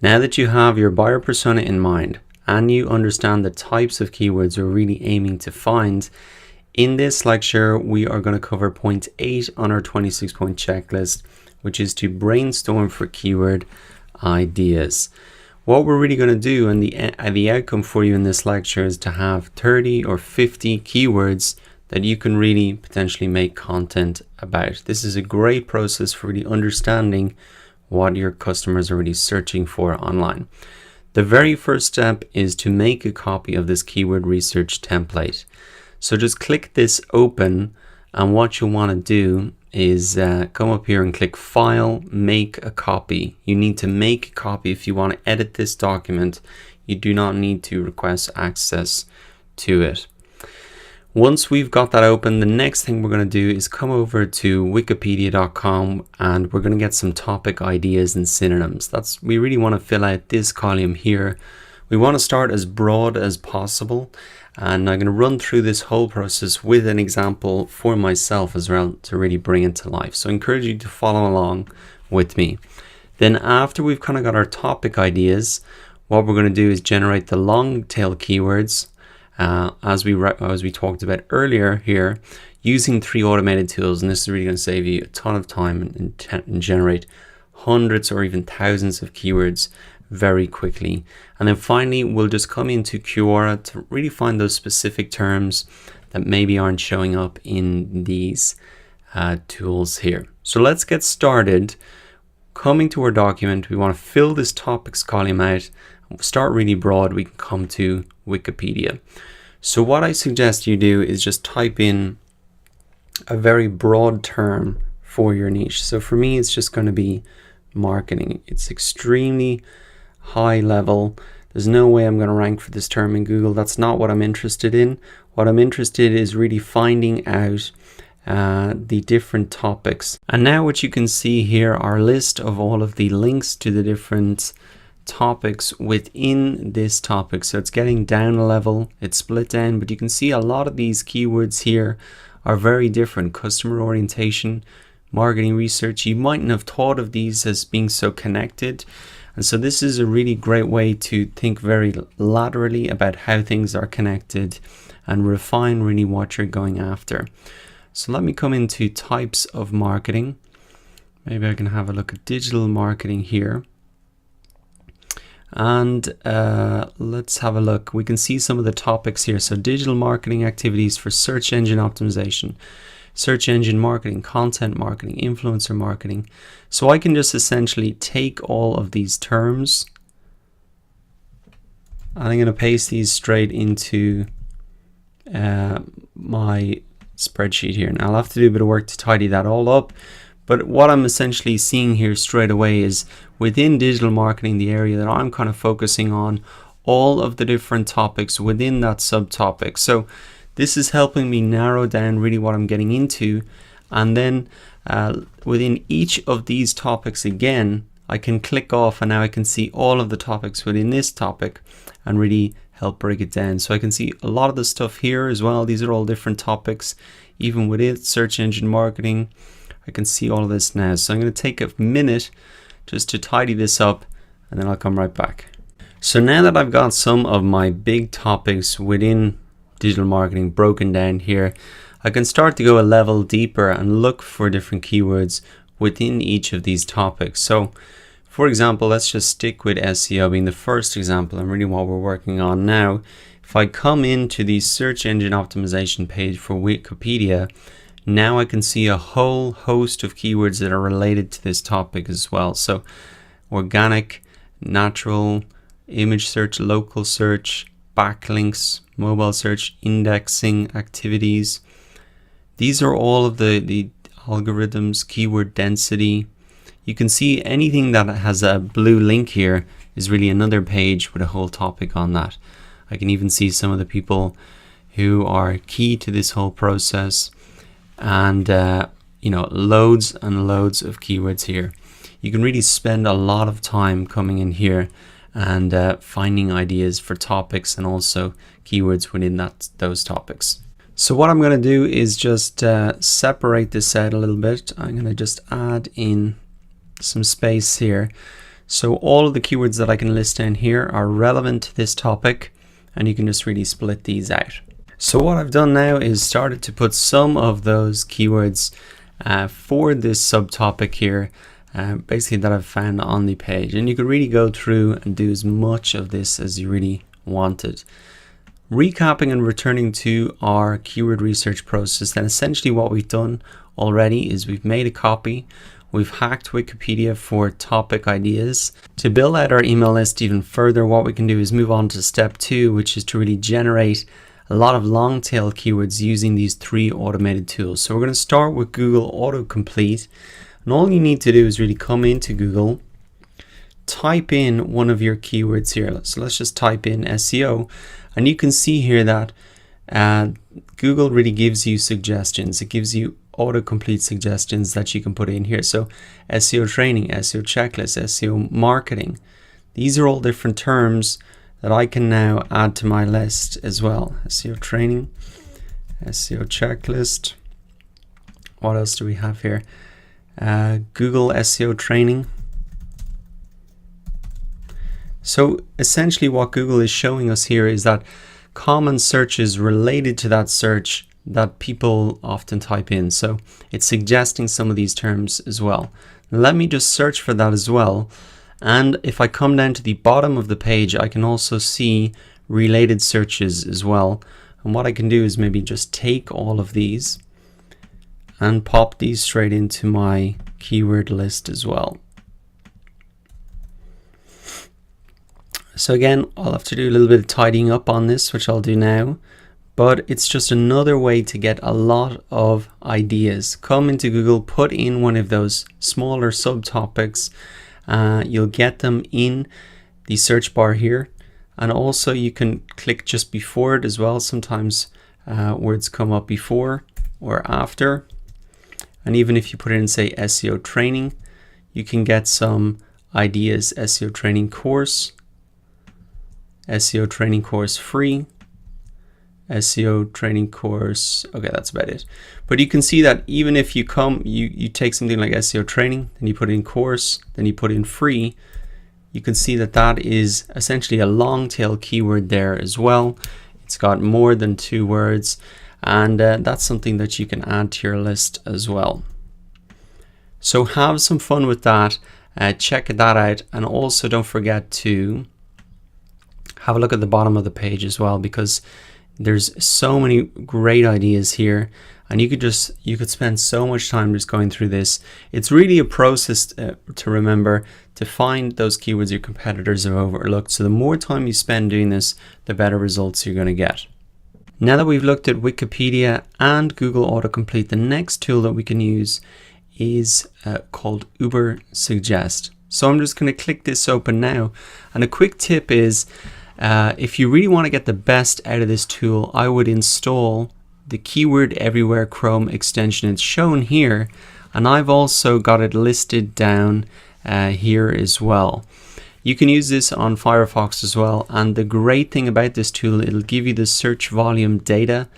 Now that you have your buyer persona in mind and you understand the types of keywords we're really aiming to find, in this lecture we are going to cover point 8 on our 26-point checklist, which is to brainstorm for keyword ideas. What we're really going to do, and the outcome for you in this lecture, is to have 30 or 50 keywords that you can really potentially make content about. This is a great process for really understanding what your customers are really searching for online. The very first step is to make a copy of this keyword research template. So just click this open, and what you'll want to do is come up here and click File, Make a Copy. You need to make a copy if you want to edit this document. You do not need to request access to it. Once we've got that open, the next thing we're going to do is come over to wikipedia.com, and we're going to get some topic ideas and synonyms. We really want to fill out this column here. We want to start as broad as possible, and I'm going to run through this whole process with an example for myself as well to really bring it to life. So I encourage you to follow along with me. Then after we've kind of got our topic ideas, what we're going to do is generate the long tail keywords as we talked about earlier here, using 3 automated tools. And this is really going to save you a ton of time and generate hundreds or even thousands of keywords very quickly. And then finally, we'll just come into Quora to really find those specific terms that maybe aren't showing up in these tools here. So let's get started. Coming to our document, we want to fill this topics column out. Start really broad. We can come to Wikipedia. So what I suggest you do is just type in a very broad term for your niche. So for me, it's just going to be marketing. It's extremely high level. There's no way I'm going to rank for this term in Google. That's not what I'm interested in. What I'm interested in is really finding out the different topics. And now what you can see here are a list of all of the links to the different topics within this topic. So it's getting down a level, it's split down, but you can see a lot of these keywords here are very different. Customer orientation, marketing research, you mightn't have thought of these as being so connected. And so this is a really great way to think very laterally about how things are connected and refine really what you're going after. So let me come into types of marketing. Maybe I can have a look at digital marketing here. And let's have a look. We can see some of the topics here. So digital marketing activities for search engine optimization, search engine marketing, content marketing, influencer marketing. So I can just essentially take all of these terms and I'm going to paste these straight into my spreadsheet here. Now I'll have to do a bit of work to tidy that all up. But what I'm essentially seeing here straight away is within digital marketing, the area that I'm kind of focusing on, all of the different topics within that subtopic. So this is helping me narrow down really what I'm getting into. And then within each of these topics, again, I can click off and now I can see all of the topics within this topic and really help break it down. So I can see a lot of the stuff here as well. These are all different topics, even with it, search engine marketing. I can see all of this now. So I'm going to take a minute just to tidy this up and then I'll come right back. So now that I've got some of my big topics within digital marketing broken down here, I can start to go a level deeper and look for different keywords within each of these topics. So for example, let's just stick with SEO being the first example and really what we're working on now. If I come into the search engine optimization page for Wikipedia, now I can see a whole host of keywords that are related to this topic as well. So organic, natural, image search, local search, backlinks, mobile search, indexing activities. These are all of the algorithms, keyword density. You can see anything that has a blue link here is really another page with a whole topic on that. I can even see some of the people who are key to this whole process. And loads and loads of keywords here. You can really spend a lot of time coming in here and finding ideas for topics and also keywords within those topics. So what I'm going to do is just separate this out a little bit. I'm going to just add in some space here. So all of the keywords that I can list down here are relevant to this topic, and you can just really split these out. So what I've done now is started to put some of those keywords for this subtopic here, basically that I've found on the page, and you could really go through and do as much of this as you really wanted. Recapping and returning to our keyword research process, then essentially what we've done already is we've made a copy, we've hacked Wikipedia for topic ideas. To build out our email list even further, what we can do is move on to step 2, which is to really generate a lot of long tail keywords using these 3 automated tools. So we're going to start with Google Autocomplete, and all you need to do is really come into Google, type in one of your keywords here. So let's just type in SEO, and you can see here that Google really gives you suggestions. It gives you autocomplete suggestions that you can put in here. So SEO training, SEO checklist, SEO marketing. These are all different terms that I can now add to my list as well. SEO training, SEO checklist. What else do we have here? Google SEO training. So essentially what Google is showing us here is that common searches related to that search that people often type in. So it's suggesting some of these terms as well. Now let me just search for that as well. And if I come down to the bottom of the page, I can also see related searches as well. And what I can do is maybe just take all of these and pop these straight into my keyword list as well. So again, I'll have to do a little bit of tidying up on this, which I'll do now, but it's just another way to get a lot of ideas. Come into Google, put in one of those smaller subtopics, you'll get them in the search bar here, and also you can click just before it as well. Sometimes words come up before or after, and even if you put in, say, SEO training, you can get some ideas. SEO training course, SEO training course free, SEO training course. Okay, that's about it. But you can see that even if you you take something like SEO training, then you put in course, then you put in free, you can see that that is essentially a long tail keyword there as well. It's got more than 2 words, and that's something that you can add to your list as well. So have some fun with that, check that out, and also don't forget to have a look at the bottom of the page as well, because there's so many great ideas here, and you could spend so much time just going through this. It's really a process to remember to find those keywords your competitors have overlooked. So the more time you spend doing this, the better results you're going to get. Now that we've looked at Wikipedia and Google Autocomplete, the next tool that we can use is called Uber Suggest. So I'm just going to click this open now, and a quick tip is if you really want to get the best out of this tool, I would install the Keyword Everywhere Chrome extension. It's shown here, and I've also got it listed down here as well. You can use this on Firefox as well, and the great thing about this tool, it'll give you the search volume data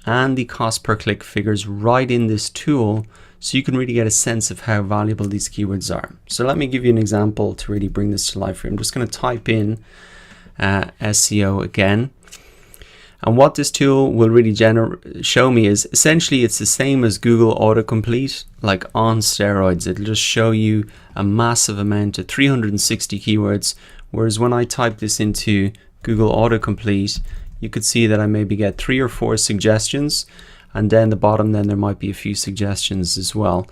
and the cost per click figures right in this tool, so you can really get a sense of how valuable these keywords are. So let me give you an example to really bring this to life for you. I'm just going to type in SEO again, and what this tool will really show me is essentially it's the same as Google Autocomplete, like on steroids. It'll just show you a massive amount of 360 keywords, whereas when I type this into Google Autocomplete, you could see that I maybe get 3 or 4 suggestions, and down the bottom then there might be a few suggestions as well.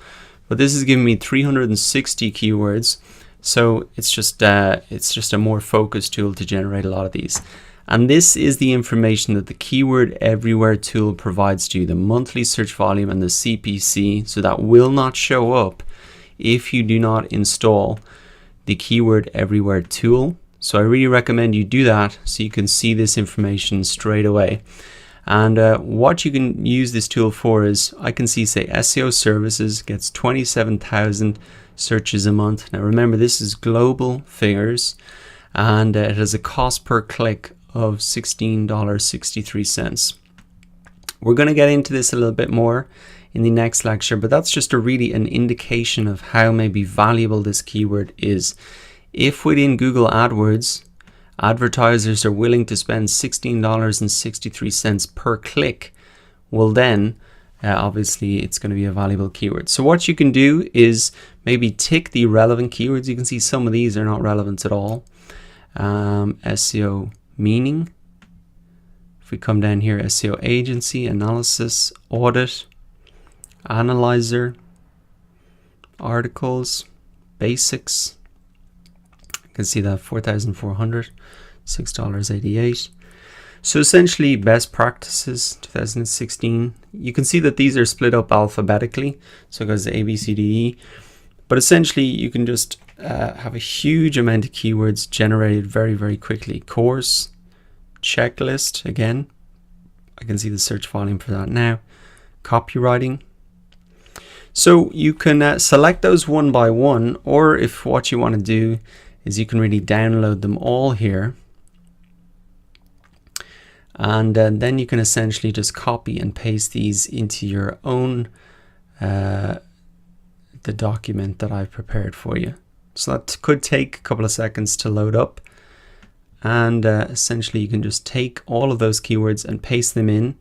But this is giving me 360 keywords. So it's just a more focused tool to generate a lot of these. And this is the information that the Keyword Everywhere tool provides to you, the monthly search volume and the CPC. So that will not show up if you do not install the Keyword Everywhere tool. So I really recommend you do that so you can see this information straight away. And what you can use this tool for is, I can see, say, SEO services gets 27,000 searches a month. Now remember, this is global figures, and it has a cost per click of $16.63. We're going to get into this a little bit more in the next lecture, but that's just an indication of how maybe valuable this keyword is. If within Google AdWords, advertisers are willing to spend $16.63 per click, well then, obviously it's going to be a valuable keyword. So what you can do is maybe tick the relevant keywords. You can see some of these are not relevant at all. SEO meaning. If we come down here, SEO agency, analysis, audit, analyzer, articles, basics. You can see that 4,400, $6.88. So essentially best practices 2016. You can see that these are split up alphabetically. So it goes to A, B, C, D, E. But essentially you can just have a huge amount of keywords generated very, very quickly. Course, checklist, again, I can see the search volume for that now. Copywriting. So you can select those one by one, or if what you want to do is you can really download them all here. And then you can essentially just copy and paste these into your own, the document that I've prepared for you. So that could take a couple of seconds to load up. And essentially you can just take all of those keywords and paste them in,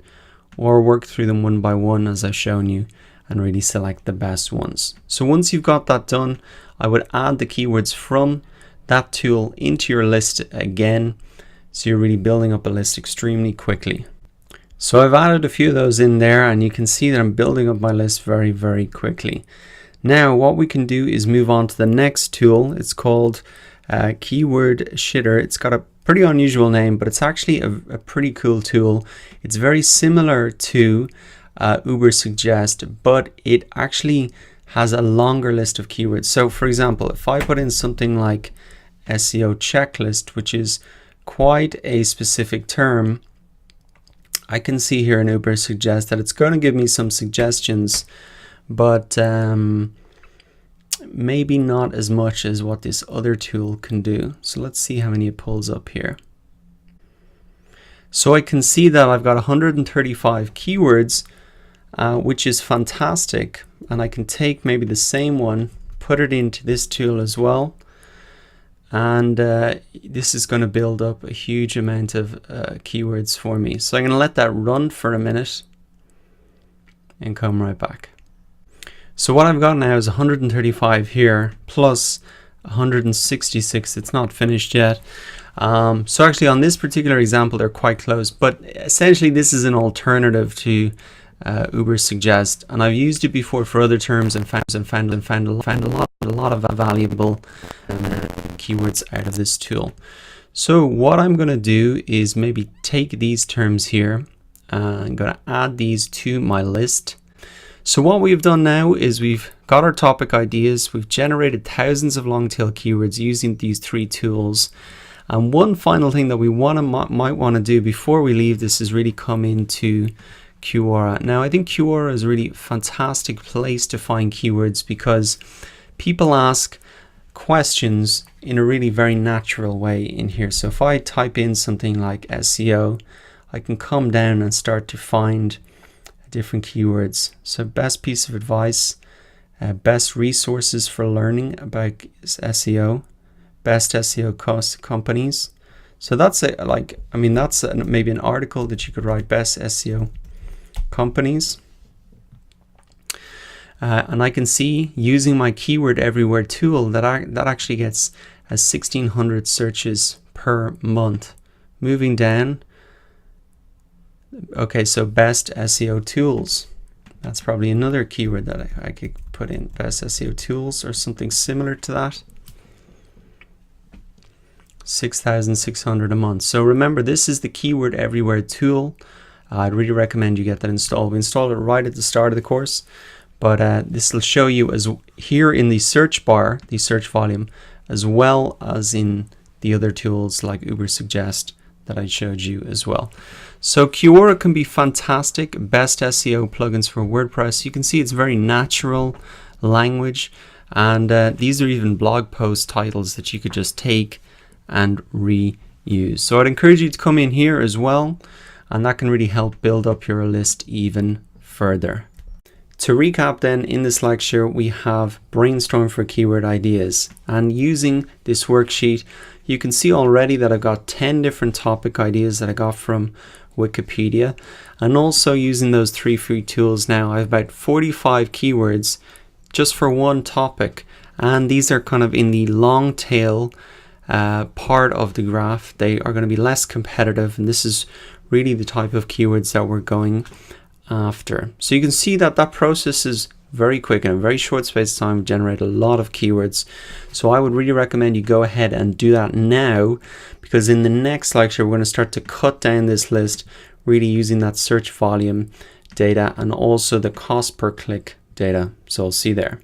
or work through them one by one as I've shown you, and really select the best ones. So once you've got that done, I would add the keywords from that tool into your list again. So you're really building up a list extremely quickly. So I've added a few of those in there, and you can see that I'm building up my list very, very quickly. Now what we can do is move on to the next tool. It's called Keyword Shitter. It's got a pretty unusual name, but it's actually a pretty cool tool. It's very similar to Ubersuggest, but it actually has a longer list of keywords. So for example, if I put in something like SEO checklist, which is quite a specific term, I can see here in Ubersuggest that it's going to give me some suggestions, but maybe not as much as what this other tool can do. So let's see how many it pulls up here. So I can see that I've got 135 keywords, which is fantastic. And I can take maybe the same one, put it into this tool as well. And this is going to build up a huge amount of keywords for me. So I'm going to let that run for a minute and come right back. So what I've got now is 135 here plus 166. It's not finished yet. So actually on this particular example, they're quite close, but essentially this is an alternative to Ubersuggest, and I've used it before for other terms and found a lot of valuable keywords out of this tool. So what I'm going to do is maybe take these terms here. I'm going to add these to my list. So what we've done now is we've got our topic ideas. We've generated thousands of long tail keywords using these three tools. And one final thing that we might want to do before we leave this is really come into Quora. Now I think Quora is a really fantastic place to find keywords because people ask questions in a really very natural way in here. So if I type in something like SEO, I can come down and start to find different keywords. So best piece of advice, best resources for learning about SEO, best SEO companies. So that's maybe an article that you could write, best SEO companies. And I can see using my keyword everywhere tool that actually gets 1,600 searches per month. Moving down. Okay, so best SEO tools. That's probably another keyword that I could put in, best SEO tools or something similar to that. 6,600 a month. So remember, this is the keyword everywhere tool. I'd really recommend you get that installed. We installed it right at the start of the course, but this will show you as here in the search bar, the search volume, as well as in the other tools like Ubersuggest that I showed you as well. So Quora can be fantastic. Best SEO plugins for WordPress. You can see it's very natural language, and these are even blog post titles that you could just take and reuse. So I'd encourage you to come in here as well, and that can really help build up your list even further. To recap then, in this lecture we have Brainstorm for keyword ideas, and using this worksheet you can see already that I've got 10 different topic ideas that I got from Wikipedia, and also using those 3 free tools now I have about 45 keywords just for one topic, and these are kind of in the long tail part of the graph. They are going to be less competitive, and this is really the type of keywords that we're going after. So you can see that that process is very quick. In a very short space of time, we generate a lot of keywords. So I would really recommend you go ahead and do that now, because in the next lecture we're going to start to cut down this list, really using that search volume data and also the cost per click data. So I'll see you there.